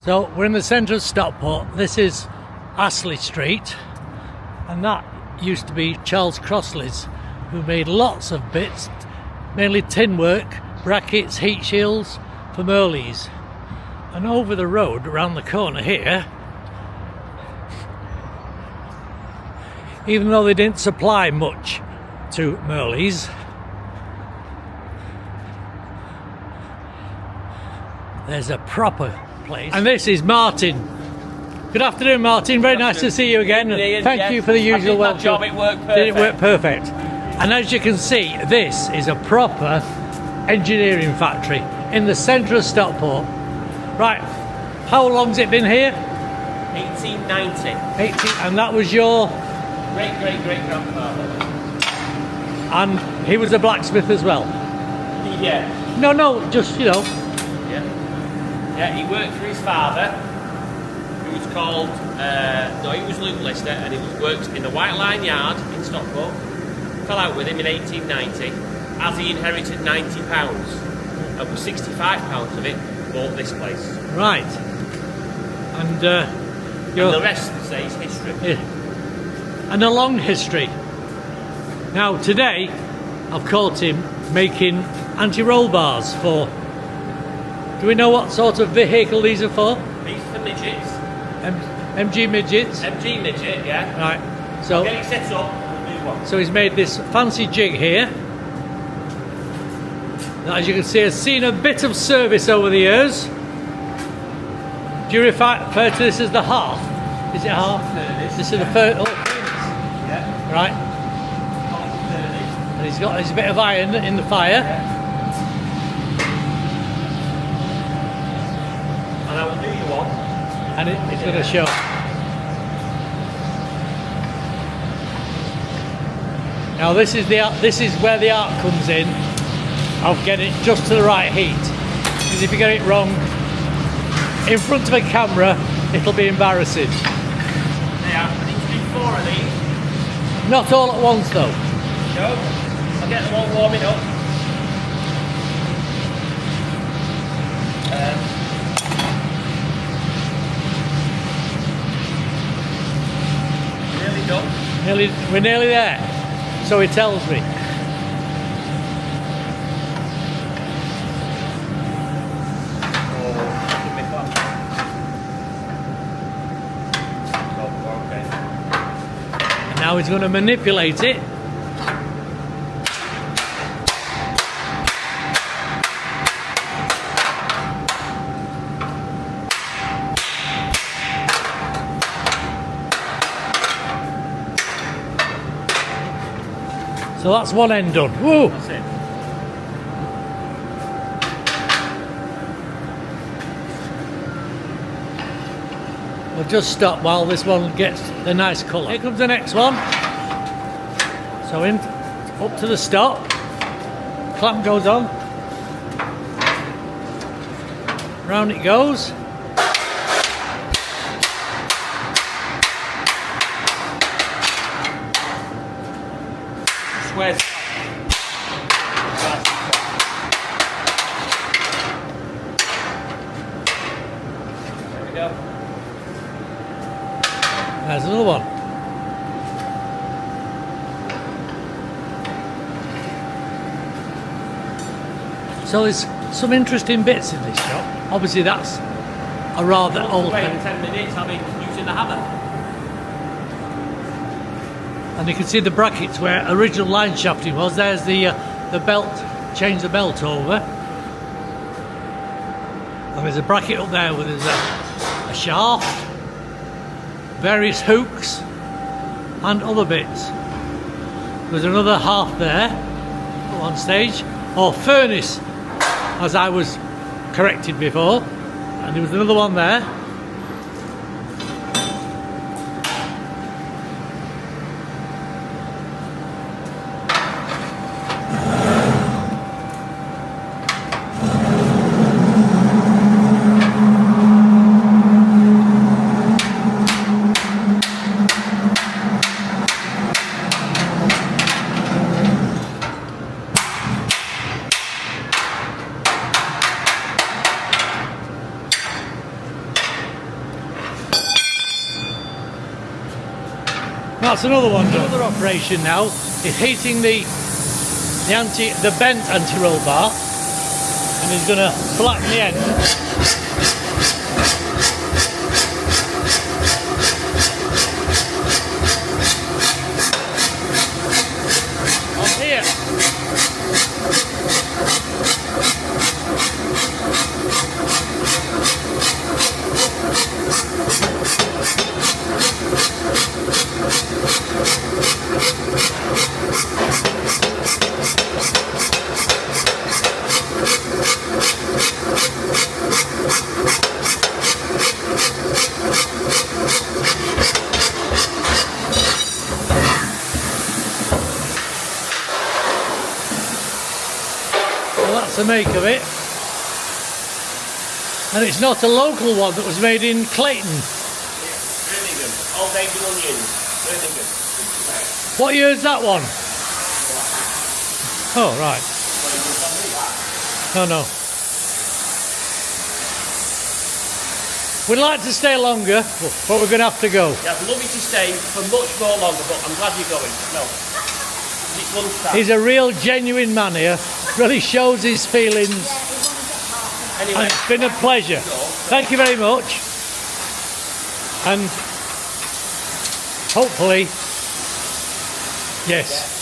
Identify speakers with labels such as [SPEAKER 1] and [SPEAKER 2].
[SPEAKER 1] So we're in the centre of Stockport. This is Astley Street, and that used to be Charles Crossley's, who made lots of bits, mainly tin work, brackets, heat shields for Merleys. And over the road around the corner here, even though they didn't supply much to Merleys, there's a proper place. And this is Martin. Good afternoon, Martin. Very nice to see you again. Thank you for the usual welcome.
[SPEAKER 2] Job, it worked perfect.
[SPEAKER 1] Did it work perfect? And as you can see, this is a proper engineering factory in the centre of Stockport. Right, how long's it been here?
[SPEAKER 2] 1890.
[SPEAKER 1] And that was your...
[SPEAKER 2] Great-great-great-grandfather.
[SPEAKER 1] And he was a blacksmith as well?
[SPEAKER 2] Yeah.
[SPEAKER 1] No, just, you know.
[SPEAKER 2] Yeah, he worked for his father, who was called, he was Luke Lister, and he worked in the White Line Yard in Stockport. Fell out with him in 1890, as he inherited £90, and was £65 of it bought this place.
[SPEAKER 1] Right. And,
[SPEAKER 2] and the rest says history.
[SPEAKER 1] Yeah. And a long history. Now today, I've caught him making anti-roll bars for... Do we know what sort of vehicle these are for?
[SPEAKER 2] These are for midgets.
[SPEAKER 1] MG midgets?
[SPEAKER 2] MG midget, yeah.
[SPEAKER 1] Right. So
[SPEAKER 2] get it set up and do one.
[SPEAKER 1] So he's made this fancy jig here. That, as you can see, has seen a bit of service over the years. Do you refer to this as the half? Is it half?
[SPEAKER 2] Furnace.
[SPEAKER 1] This is the furnace.
[SPEAKER 2] Yeah.
[SPEAKER 1] Right. And he's got a bit of iron in the fire.
[SPEAKER 2] Yeah. And I will do you one.
[SPEAKER 1] And it's going to show. Now this is where the art comes in of getting it just to the right heat. Because if you get it wrong in front of a camera, it'll be embarrassing.
[SPEAKER 2] Yeah, I need to do 4 of these.
[SPEAKER 1] Not all at once though.
[SPEAKER 2] No, I'll get them all warming up. Nearly done.
[SPEAKER 1] We're nearly there. So he tells me. And now he's going to manipulate it. So that's one end done. Woo!
[SPEAKER 2] That's it.
[SPEAKER 1] We'll just stop while this one gets the nice colour. Here comes the next one. So in, up to the stop. Clamp goes on. Round it goes.
[SPEAKER 2] Where's there we go.
[SPEAKER 1] There's another one. So there's some interesting bits in this shop. Obviously that's a rather old...
[SPEAKER 2] Wait 10 minutes, I've been using the hammer.
[SPEAKER 1] And you can see the brackets where original line shafting was. There's the belt, change the belt over. And there's a bracket up there where there's a shaft, various hooks and other bits. There's another half there at one stage, or furnace, as I was corrected before. And there was another one there. That's another one. Another operation now is heating the bent anti-roll bar, and he's going to flatten the end. On here. Well, that's the make of it. And it's not a local one that was made in Clayton.
[SPEAKER 2] Birmingham. Old Age Onions. Birmingham.
[SPEAKER 1] What year is that one? Oh, right. No. We'd like to stay longer, but we're going to have to go.
[SPEAKER 2] Yeah, I'd love you to stay for much more longer, but I'm glad you're going. No. It's lunchtime.
[SPEAKER 1] He's a real genuine man here. Really shows his feelings.
[SPEAKER 2] Anyway,
[SPEAKER 1] And it's been a pleasure. Thank you very much. And hopefully, yes.